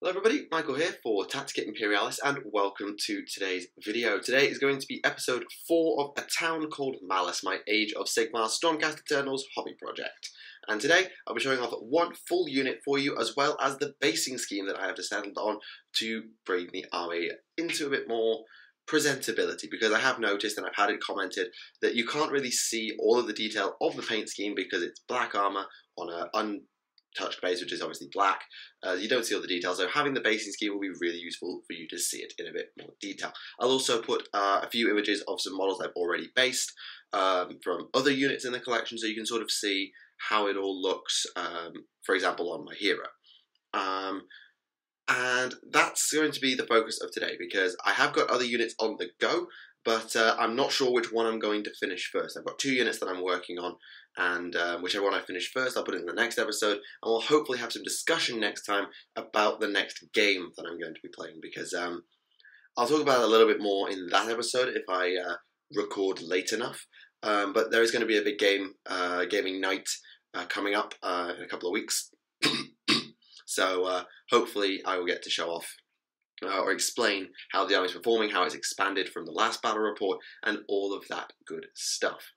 Hello everybody, Michael here for Tactica Imperialis and welcome to today's video. Today is going to be episode 4 of A Town Called Mallus, my Age of Sigmar Stormcast Eternals hobby project. And today I'll be showing off one full unit for you as well as the basing scheme that I have settled on to bring the army into a bit more presentability, because I have noticed and I've had it commented that you can't really see all of the detail of the paint scheme because it's black armour on an untouched base, which is obviously black. You don't see all the details, so having the basing scheme will be really useful for you to see it in a bit more detail. I'll also put a few images of some models I've already based from other units in the collection, so you can sort of see how it all looks, for example, on my hero. And that's going to be the focus of today, because I have got other units on the go, but I'm not sure which one I'm going to finish first. I've got 2 units that I'm working on, and whichever one I finish first, I'll put it in the next episode, and we'll hopefully have some discussion next time about the next game that I'm going to be playing, because I'll talk about it a little bit more in that episode if I record late enough. But there is going to be a big gaming night coming up in a couple of weeks. So hopefully I will get to show off or explain how the army is performing, how it's expanded from the last battle report, and all of that good stuff.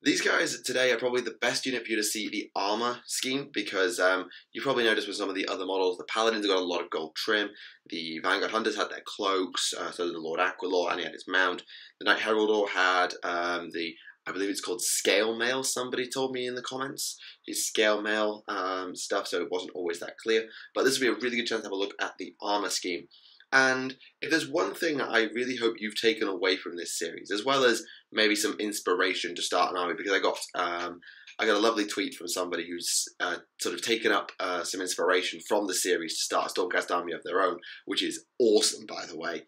These guys today are probably the best unit for you to see the armor scheme, because you probably noticed with some of the other models, the Paladins have got a lot of gold trim, the Vanguard Hunters had their cloaks, so did the Lord Aquilor, and he had his mount. The Knight Heraldor had I believe it's called scale mail, somebody told me in the comments, his scale mail stuff, so it wasn't always that clear. But this will be a really good chance to have a look at the armor scheme. And if there's one thing I really hope you've taken away from this series, as well as maybe some inspiration to start an army, because I got a lovely tweet from somebody who's sort of taken up some inspiration from the series to start a Stormcast army of their own, which is awesome, by the way.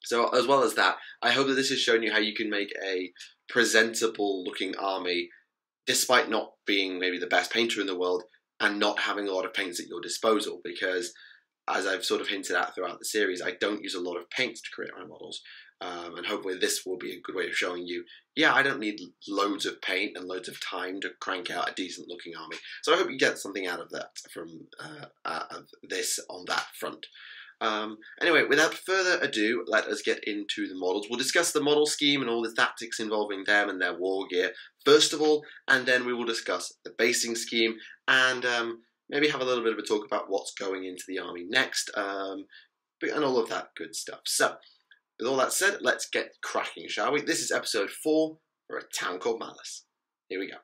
So as well as that, I hope that this has shown you how you can make a presentable looking army, despite not being maybe the best painter in the world and not having a lot of paints at your disposal, because as I've sort of hinted at throughout the series, I don't use a lot of paints to create my models. And hopefully this will be a good way of showing you, yeah, I don't need loads of paint and loads of time to crank out a decent looking army. So I hope you get something out of that from this on that front. Anyway, without further ado, let us get into the models. We'll discuss the model scheme and all the tactics involving them and their war gear first of all, and then we will discuss the basing scheme and maybe have a little bit of a talk about what's going into the army next, and all of that good stuff. So, with all that said, let's get cracking, shall we? This is episode 4 for A Town Called Mallus. Here we go.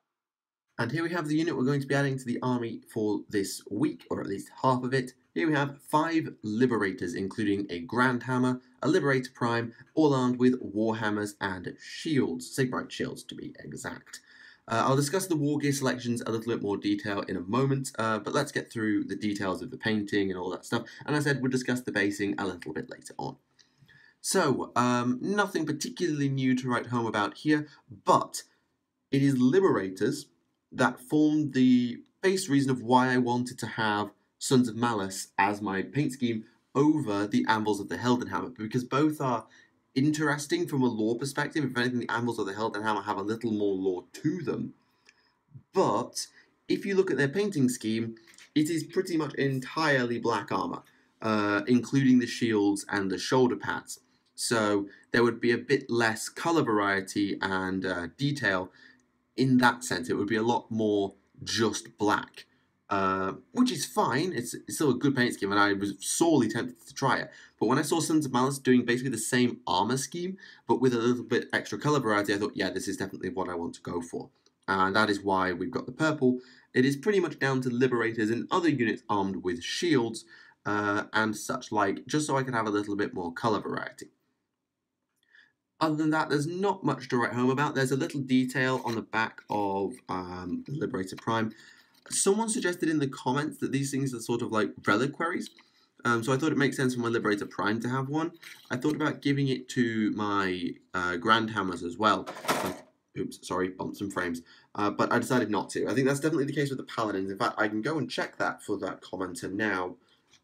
And here we have the unit we're going to be adding to the army for this week, or at least half of it. Here we have 5 Liberators, including a Grand Hammer, a Liberator Prime, all armed with Warhammers and shields, Sigmar shields to be exact. I'll discuss the war gear selections a little bit more detail in a moment, but let's get through the details of the painting and all that stuff. And as I said, we'll discuss the basing a little bit later on. So, nothing particularly new to write home about here, but it is Liberators that formed the base reason of why I wanted to have Sons of Mallus as my paint scheme over the Anvils of the Heldenhammer, because both are interesting from a lore perspective. If anything, the Anvils of the Heldenhammer have a little more lore to them. But if you look at their painting scheme, it is pretty much entirely black armor, including the shields and the shoulder pads. So there would be a bit less color variety and detail in that sense. It would be a lot more just black. Which is fine, it's still a good paint scheme, and I was sorely tempted to try it. But when I saw Sons of Mallus doing basically the same armor scheme, but with a little bit extra colour variety, I thought, yeah, this is definitely what I want to go for. And that is why we've got the purple. It is pretty much down to Liberators and other units armed with shields and such like, just so I can have a little bit more colour variety. Other than that, there's not much to write home about. There's a little detail on the back of the Liberator Prime. Someone suggested in the comments that these things are sort of like reliquaries, so I thought it makes sense for my Liberator Prime to have one. I thought about giving it to my Grand Hammers as well. Oops, sorry, bumped some frames. But I decided not to. I think that's definitely the case with the Paladins. In fact, I can go and check that for that commenter now.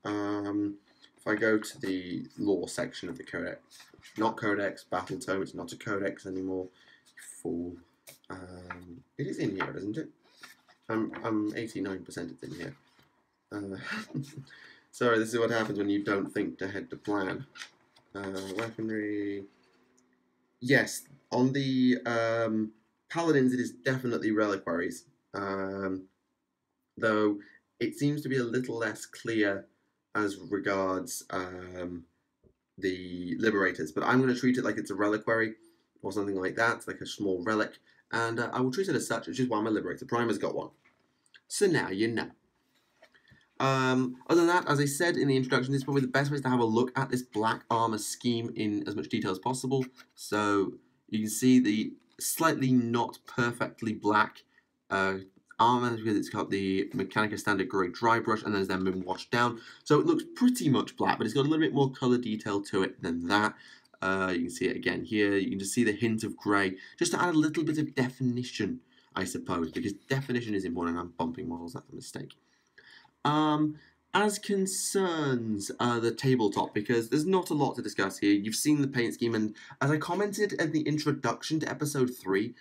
If I go to the lore section of the Codex, not Codex, Battle Tome, it's not a Codex anymore, you fool. It is in here, isn't it? I'm 89% it's in here. Sorry, this is what happens when you don't think ahead to plan. Weaponry. Yes, on the paladins, it is definitely reliquaries. Though it seems to be a little less clear as regards the liberators. But I'm going to treat it like it's a reliquary or something like that, like a small relic. And I will treat it as such, which is why my Liberator Primer's got one. So now you know. Other than that, as I said in the introduction, this is probably the best way to have a look at this black armor scheme in as much detail as possible. So you can see the slightly not perfectly black armor because it's got the Mechanica Standard Grey Dry Brush and then it's then been washed down. So it looks pretty much black, but it's got a little bit more color detail to it than that. You can see it again here. You can just see the hint of grey, just to add a little bit of definition, I suppose, because definition is important. I'm bumping models, that's a mistake. As concerns the tabletop, because there's not a lot to discuss here. You've seen the paint scheme, and as I commented at the introduction to episode 3,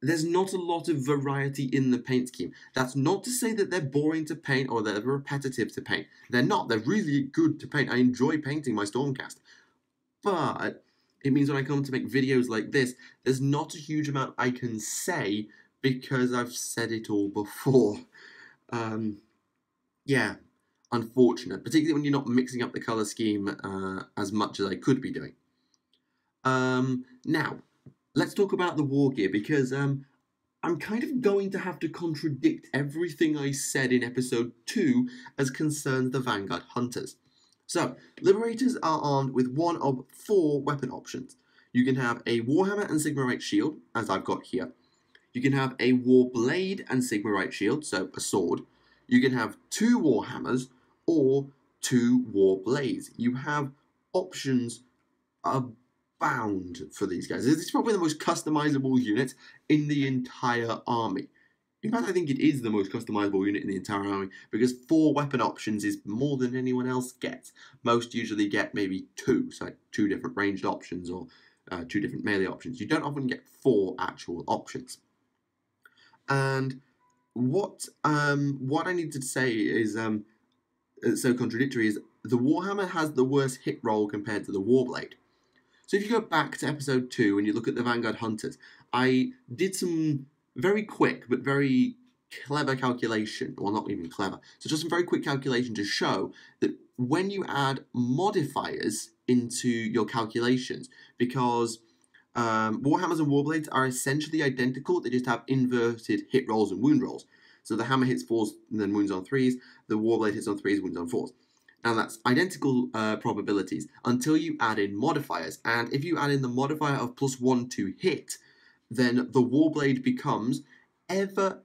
there's not a lot of variety in the paint scheme. That's not to say that they're boring to paint or they're repetitive to paint. They're not. They're really good to paint. I enjoy painting my Stormcast. But it means when I come to make videos like this, there's not a huge amount I can say because I've said it all before. Yeah, unfortunate, particularly when you're not mixing up the colour scheme as much as I could be doing. Now, let's talk about the war gear, because I'm kind of going to have to contradict everything I said in episode 2 as concerns the Vanguard Hunters. So, Liberators are armed with one of 4 weapon options. You can have a Warhammer and Sigmarite shield, as I've got here. You can have a War Blade and Sigmarite shield, so a sword. You can have 2 Warhammers or 2 War Blades. You have options abound for these guys. This is probably the most customizable unit in the entire army. In fact, I think it is the most customizable unit in the entire army, because 4 weapon options is more than anyone else gets. Most usually get maybe 2, so like 2 different ranged options or 2 different melee options. You don't often get 4 actual options. And what I need to say is so contradictory is the Warhammer has the worst hit roll compared to the Warblade. So if you go back to episode 2 and you look at the Vanguard Hunters, I did some very quick but very clever calculation, well, not even clever, so just some very quick calculation to show that when you add modifiers into your calculations, because Warhammers and Warblades are essentially identical, they just have inverted hit rolls and wound rolls. So the hammer hits 4s and then wounds on 3s, the Warblade hits on 3s, wounds on 4s. Now that's identical probabilities until you add in modifiers, and if you add in the modifier of +1 to hit, then the Warblade becomes ever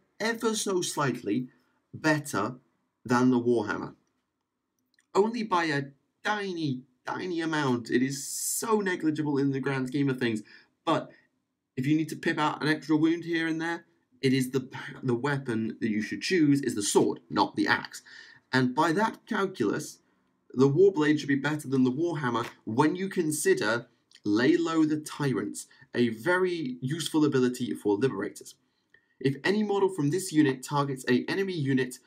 so slightly better than the Warhammer. Only by a tiny amount. It is so negligible in the grand scheme of things, but if you need to pip out an extra wound here and there, it is the weapon that you should choose is the sword, not the axe. And by that calculus, the Warblade should be better than the Warhammer when you consider Lay Low the Tyrants, a very useful ability for Liberators. If any model from this unit targets an enemy unit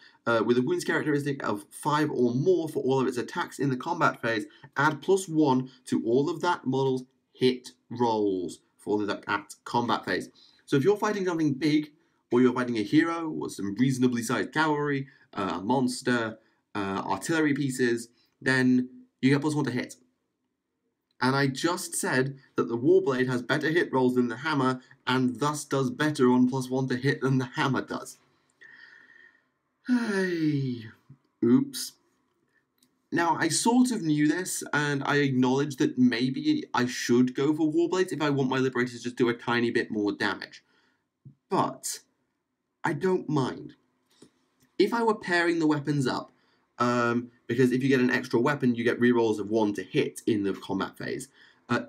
with a wounds characteristic of 5 or more for all of its attacks in the combat phase, add +1 to all of that model's hit rolls for that combat phase. So if you're fighting something big, or you're fighting a hero, or some reasonably sized cavalry, a monster, artillery pieces, then you get +1 to hit. And I just said that the Warblade has better hit rolls than the hammer, and thus does better on +1 to hit than the hammer does. Hey, oops. Now, I sort of knew this, and I acknowledge that maybe I should go for Warblades if I want my Liberators to just do a tiny bit more damage. But I don't mind. If I were pairing the weapons up, because if you get an extra weapon, you get rerolls of 1 to hit in the combat phase.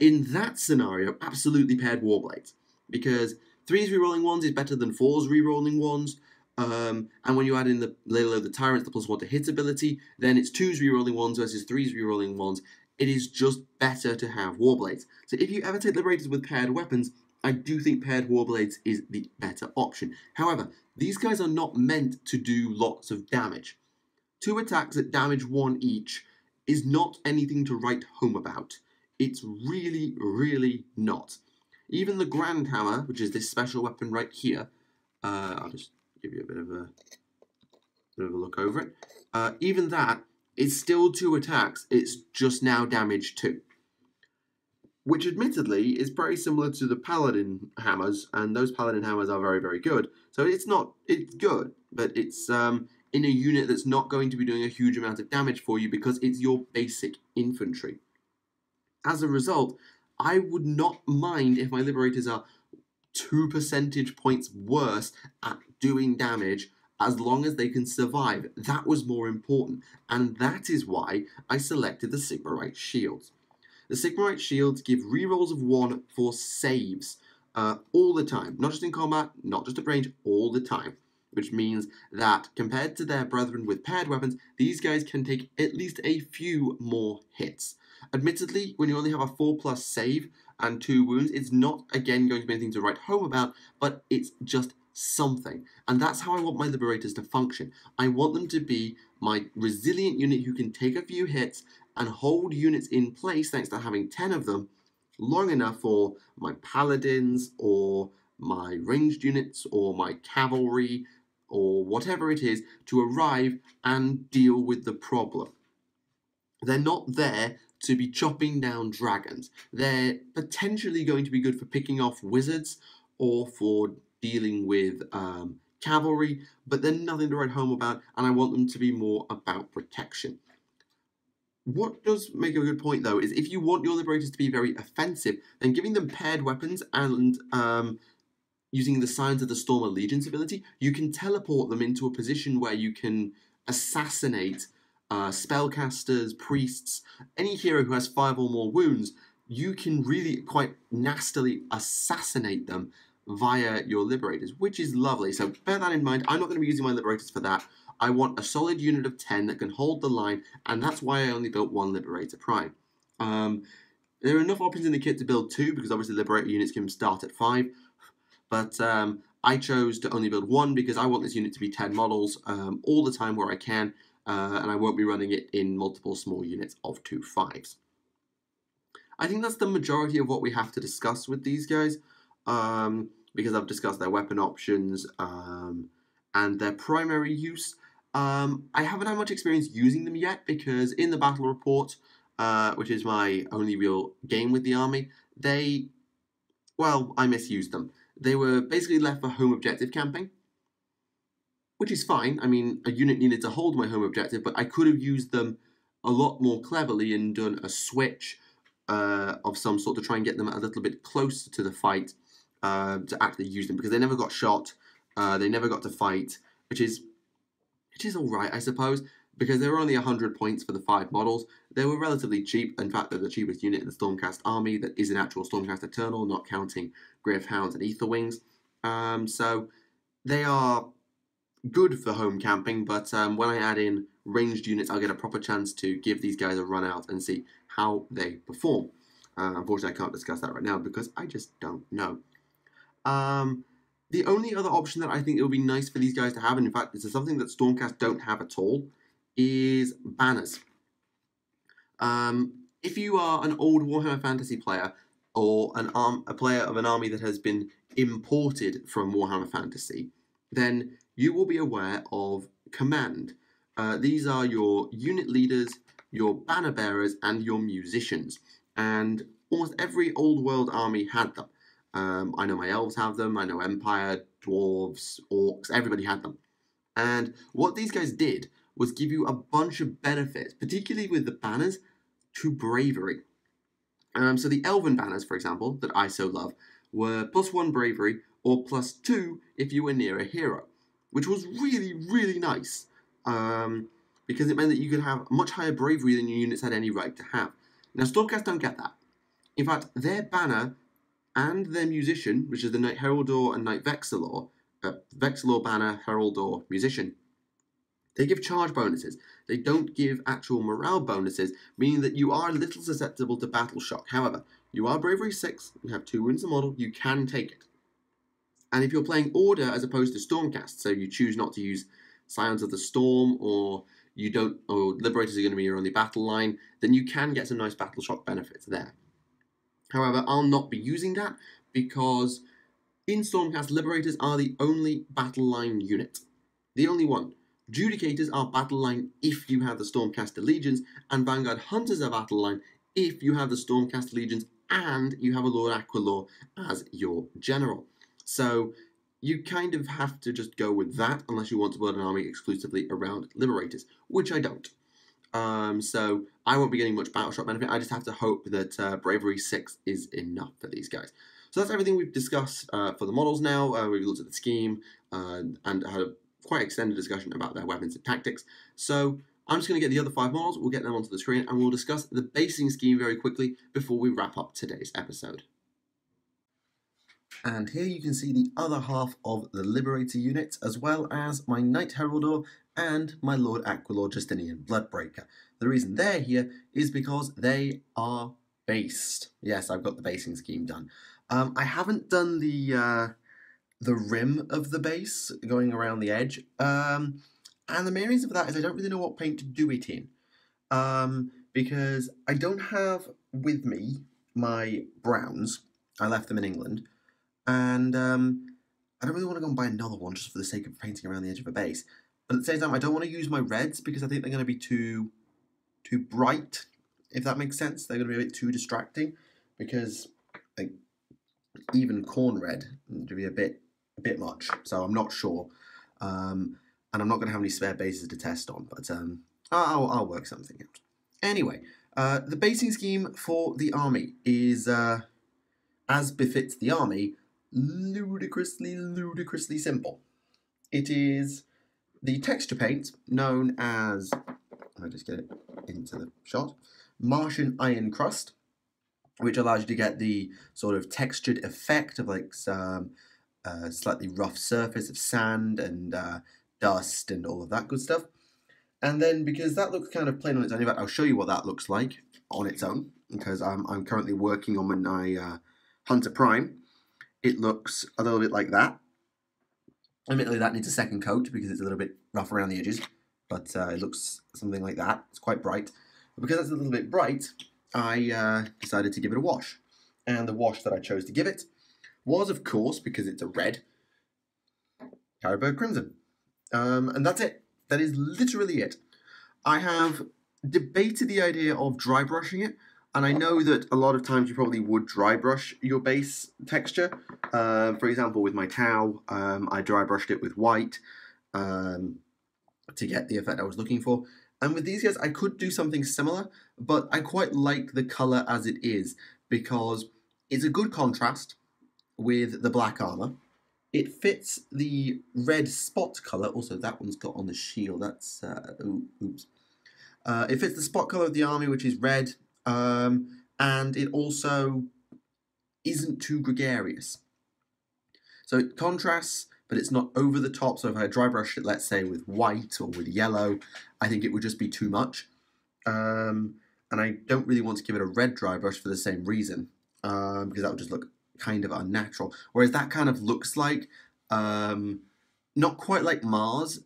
In that scenario, absolutely paired Warblades, because 3's rerolling 1s is better than 4's rerolling 1s. And when you add in the Lay Low the Tyrants, the +1 to hit ability, then it's 2's rerolling 1s versus 3's rerolling 1s. It is just better to have Warblades. So if you ever take Liberators with paired weapons, I do think paired Warblades is the better option. However, these guys are not meant to do lots of damage. 2 attacks that damage 1 each is not anything to write home about. It's really, really not. Even the Grand Hammer, which is this special weapon right here, I'll just give you a bit of a look over it. Even that is still 2 attacks, it's just now damage 2. Which admittedly is very similar to the Paladin hammers, and those Paladin hammers are very, very good. So it's good, but it's in a unit that's not going to be doing a huge amount of damage for you because it's your basic infantry. As a result, I would not mind if my Liberators are 2 percentage points worse at doing damage as long as they can survive. That was more important, and that is why I selected the Sigmarite Shields. The Sigmarite Shields give rerolls of 1 for saves all the time. Not just in combat, not just at range, all the time. Which means that compared to their brethren with paired weapons, these guys can take at least a few more hits. Admittedly, when you only have a 4+ save and 2 wounds, it's not, again, going to be anything to write home about, but it's just something. And that's how I want my Liberators to function. I want them to be my resilient unit who can take a few hits and hold units in place, thanks to having 10 of them, long enough for my Paladins, or my ranged units, or my cavalry, or whatever it is, to arrive and deal with the problem. They're not there to be chopping down dragons. They're potentially going to be good for picking off wizards, or for dealing with cavalry, but they're nothing to write home about, and I want them to be more about protection. What does make a good point, though, is if you want your Liberators to be very offensive, then giving them paired weapons and using the Signs of the Storm Allegiance ability, you can teleport them into a position where you can assassinate spellcasters, priests, any hero who has 5 or more wounds. You can really quite nastily assassinate them via your Liberators, which is lovely. So bear that in mind. I'm not going to be using my Liberators for that. I want a solid unit of 10 that can hold the line, and that's why I only built 1 Liberator Prime. There are enough options in the kit to build 2, because obviously Liberator units can start at 5, but I chose to only build 1 because I want this unit to be 10 models all the time where I can, and I won't be running it in multiple small units of 2 5s. I think that's the majority of what we have to discuss with these guys, because I've discussed their weapon options and their primary use. I haven't had much experience using them yet, because in the battle report, which is my only real game with the army, I misused them. They were basically left for home objective camping, which is fine. I mean, a unit needed to hold my home objective, but I could have used them a lot more cleverly and done a switch of some sort to try and get them a little bit closer to the fight to actually use them, because they never got shot, they never got to fight, which is alright, I suppose, because they were only 100 points for the 5 models. They were relatively cheap. In fact, they're the cheapest unit in the Stormcast army that is an actual Stormcast Eternal, not counting Grave Hounds and Ether Wings. So they are good for home camping, but when I add in ranged units, I'll get a proper chance to give these guys a run out and see how they perform. Unfortunately, I can't discuss that right now because I just don't know. The only other option that I think it would be nice for these guys to have, and in fact, this is something that Stormcast don't have at all, is banners. If you are an old Warhammer Fantasy player, or a player of an army that has been imported from Warhammer Fantasy, then you will be aware of Command. These are your unit leaders, your banner bearers, and your musicians. And almost every old world army had them. I know my elves have them, I know Empire, Dwarves, Orcs, everybody had them. And what these guys did was give you a bunch of benefits, particularly with the banners, to bravery. So the Elven banners, for example, that I so love, were +1 bravery, or +2 if you were near a hero, which was really, really nice, because it meant that you could have much higher bravery than your units had any right to have. Now, Stormcast don't get that. In fact, their banner and their musician, which is the Knight Heraldor and Knight Vexilor, Vexilor banner, Heraldor, musician, they give charge bonuses. They don't give actual morale bonuses, meaning that you are a little susceptible to battle shock. However, you are bravery 6, you have 2 wounds a model, you can take it. And if you're playing Order as opposed to Stormcast, so you choose not to use Scions of the Storm, or or Liberators are going to be your only battle line, then you can get some nice battle shock benefits there. However, I'll not be using that because in Stormcast, Liberators are the only battle line unit. The only one. Judicators are battle line if you have the Stormcast Legions, and Vanguard Hunters are battle line if you have the Stormcast Legions and you have a Lord Aquilor as your general. So you kind of have to just go with that unless you want to build an army exclusively around Liberators, which I don't. So I won't be getting much battle shock benefit. I just have to hope that Bravery 6 is enough for these guys. So that's everything we've discussed for the models now. We've looked at the scheme and had a quite extended discussion about their weapons and tactics. So I'm just going to get the other 5 models, we'll get them onto the screen, and we'll discuss the basing scheme very quickly before we wrap up today's episode. And here you can see the other half of the Liberator unit, as well as my Knight Heraldor and my Lord Aquilor Justinian Bloodbreaker. The reason they're here is because they are based. Yes, I've got the basing scheme done. I haven't done the rim of the base going around the edge. And the main reason for that is I don't really know what paint to do it in. Because I don't have with me my browns. I left them in England. And I don't really want to go and buy another one just for the sake of painting around the edge of a base. But at the same time, I don't want to use my reds because I think they're going to be too bright, if that makes sense. They're going to be a bit too distracting because like, even corn red would be a bit much. So I'm not sure. And I'm not going to have any spare bases to test on, but I'll work something out. Anyway, the basing scheme for the army is, as befits the army, ludicrously simple. It is the texture paint known as, I'll just get it into the shot, Martian Iron Crust, which allows you to get the sort of textured effect of like some slightly rough surface of sand and dust and all of that good stuff. And then because that looks kind of plain on its own, in fact, I'll show you what that looks like on its own, because I'm currently working on my Hunter Prime. It looks a little bit like that. Admittedly, that needs a second coat because it's a little bit rough around the edges, but it looks something like that. It's quite bright. But because it's a little bit bright, I decided to give it a wash. And the wash that I chose to give it was, of course, because it's a red, Carroburg Crimson. And that's it. That is literally it. I have debated the idea of dry brushing it, and I know that a lot of times you probably would dry brush your base texture. For example, with my Tau, I dry brushed it with white to get the effect I was looking for. And with these guys, I could do something similar, but I quite like the colour as it is because it's a good contrast with the black armour. It fits the red spot colour. Also, that one's got on the shield. That's, oops. It fits the spot colour of the army, which is red. And it also isn't too gregarious. So it contrasts, but it's not over the top. So if I dry brush it, let's say, with white or with yellow, I think it would just be too much. And I don't really want to give it a red dry brush for the same reason, because that would just look kind of unnatural. Whereas that kind of looks like, not quite like Mars,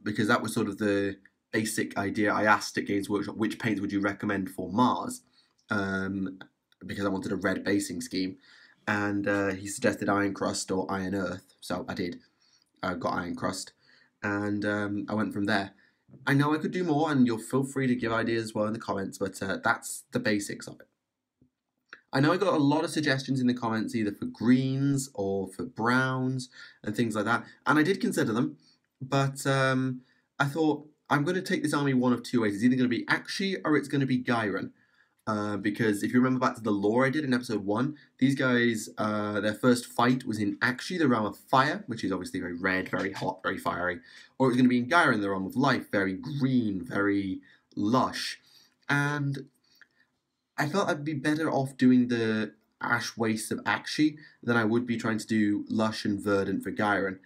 because that was sort of the basic idea. I asked at Games Workshop, which paints would you recommend for Mars? Because I wanted a red basing scheme. And he suggested Iron Crust or Iron Earth, so I did. I got Iron Crust, and I went from there. I know I could do more, and you'll feel free to give ideas as well in the comments, but that's the basics of it. I know I got a lot of suggestions in the comments, either for greens or for browns and things like that, and I did consider them, but I thought I'm going to take this army one of two ways. It's either going to be Akshi or it's going to be Gyron. Because if you remember back to the lore I did in episode 1, these guys, their first fight was in Akshi, the realm of fire, which is obviously very red, very hot, very fiery. Or it was going to be in Gyron, the realm of life, very green, very lush. And I felt I'd be better off doing the ash wastes of Akshi than I would be trying to do lush and verdant for Gyron.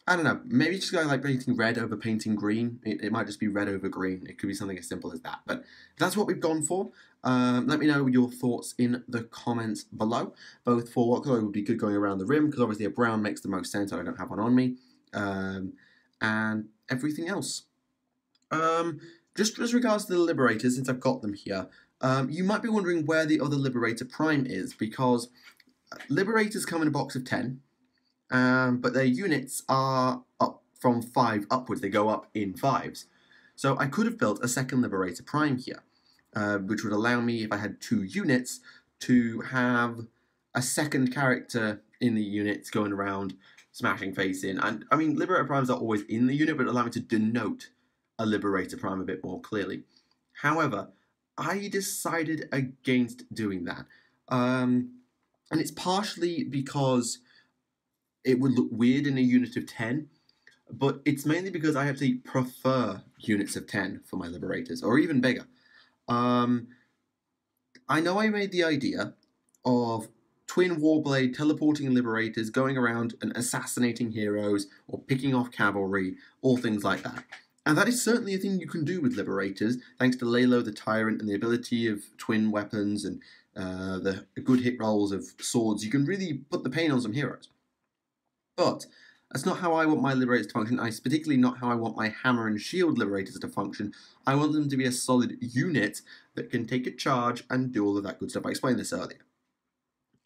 I don't know, maybe just going like painting red over painting green. It might just be red over green. It could be something as simple as that. But that's what we've gone for. Let me know your thoughts in the comments below, both for what colour would be good going around the rim, because obviously a brown makes the most sense. I don't have one on me. And everything else. Just as regards to the Liberators, since I've got them here, you might be wondering where the other Liberator Prime is, because Liberators come in a box of 10, but their units are up from 5 upwards. They go up in 5s. So I could have built a second Liberator Prime here, which would allow me, if I had 2 units, to have a second character in the units going around smashing face in. And I mean, Liberator Primes are always in the unit, but allow me to denote a Liberator Prime a bit more clearly. However, I decided against doing that. And it's partially because it would look weird in a unit of 10, but it's mainly because I actually prefer units of 10 for my Liberators, or even bigger. I know I made the idea of twin Warblade teleporting Liberators, going around and assassinating heroes, or picking off cavalry, all things like that. And that is certainly a thing you can do with Liberators, thanks to Lalo the Tyrant and the ability of twin weapons and the good hit rolls of swords. You can really put the pain on some heroes. But that's not how I want my Liberators to function. It's particularly not how I want my Hammer and Shield Liberators to function. I want them to be a solid unit that can take a charge and do all of that good stuff. I explained this earlier.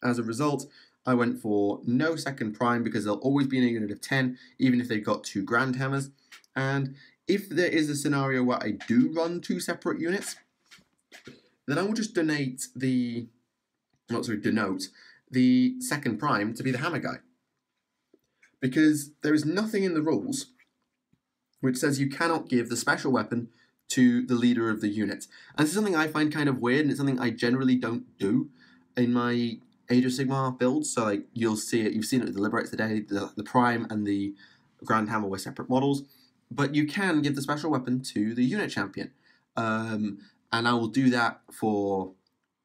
As a result, I went for no second Prime because they'll always be in a unit of 10, even if they've got 2 Grand Hammers. And if there is a scenario where I do run 2 separate units, then I will just denote the second Prime to be the Hammer guy. Because there is nothing in the rules which says you cannot give the special weapon to the leader of the unit. And this is something I find kind of weird, and it's something I generally don't do in my Age of Sigmar builds. So like you'll see it, you've seen it with the Liberators today, the Prime and the Grand Hammer were separate models. But you can give the special weapon to the unit champion. And I will do that for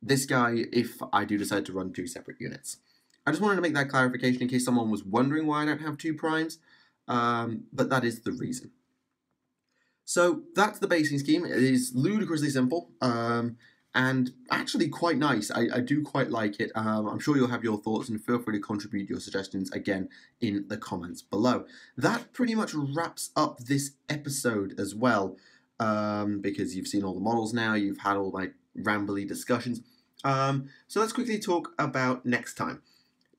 this guy if I do decide to run 2 separate units. I just wanted to make that clarification in case someone was wondering why I don't have 2 primes, but that is the reason. So that's the basing scheme. It is ludicrously simple, and actually quite nice. I do quite like it. I'm sure you'll have your thoughts, and feel free to contribute your suggestions again in the comments below. That pretty much wraps up this episode as well, because you've seen all the models now, you've had all my rambly discussions. So let's quickly talk about next time.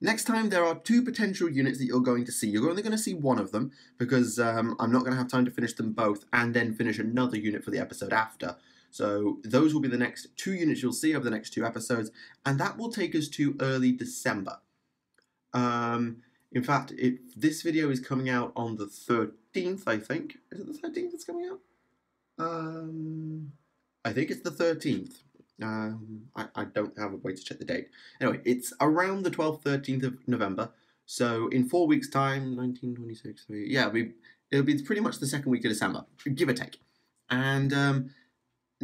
Next time, there are 2 potential units that you're going to see. You're only going to see one of them, because I'm not going to have time to finish them both and then finish another unit for the episode after. So those will be the next 2 units you'll see over the next 2 episodes, and that will take us to early December. In fact, this video is coming out on the 13th, I think. Is it the 13th that's coming out? I think it's the 13th. I don't have a way to check the date. Anyway, it's around the 12th, 13th of November. So in 4 weeks' time, 19, 26, it'll be pretty much the second week of December, give or take. And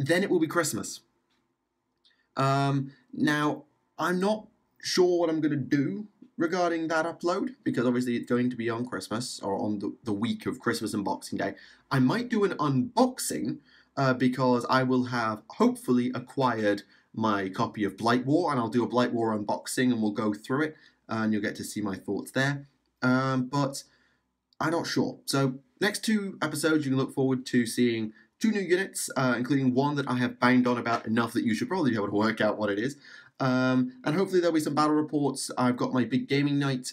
then it will be Christmas. Now, I'm not sure what I'm going to do regarding that upload, because obviously it's going to be on Christmas, or on the week of Christmas and Boxing Day. I might do an unboxing, because I will have hopefully acquired my copy of Blight War, and I'll do a Blight War unboxing and we'll go through it, and you'll get to see my thoughts there. But I'm not sure. So next 2 episodes you can look forward to seeing 2 new units, including one that I have banged on about enough that you should probably be able to work out what it is. And hopefully there'll be some battle reports. I've got my big gaming night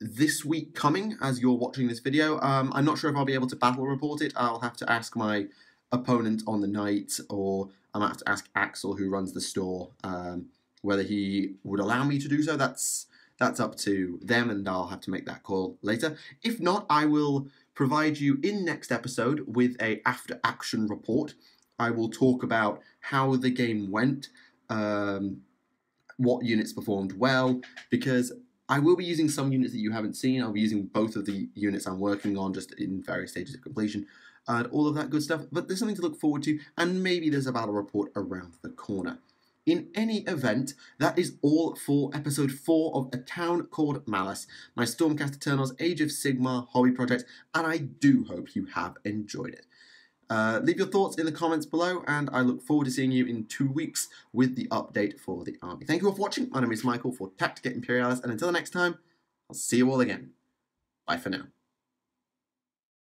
this week coming as you're watching this video. I'm not sure if I'll be able to battle report it. I'll have to ask my opponent on the night, or I might have to ask Axel, who runs the store, whether he would allow me to do so. That's up to them, and I'll have to make that call later. If not, I will provide you in next episode with a after action report. I will talk about how the game went, what units performed well, because I will be using some units that you haven't seen. I'll be using both of the units I'm working on, just in various stages of completion, and all of that good stuff. But there's something to look forward to, and maybe there's a battle report around the corner. In any event, that is all for episode 4 of A Town Called Mallus, my Stormcast Eternals Age of Sigmar hobby project, and I do hope you have enjoyed it. Leave your thoughts in the comments below, and I look forward to seeing you in 2 weeks with the update for the army. Thank you all for watching. My name is Michael for Tactica Imperialis, and until next time, I'll see you all again. Bye for now.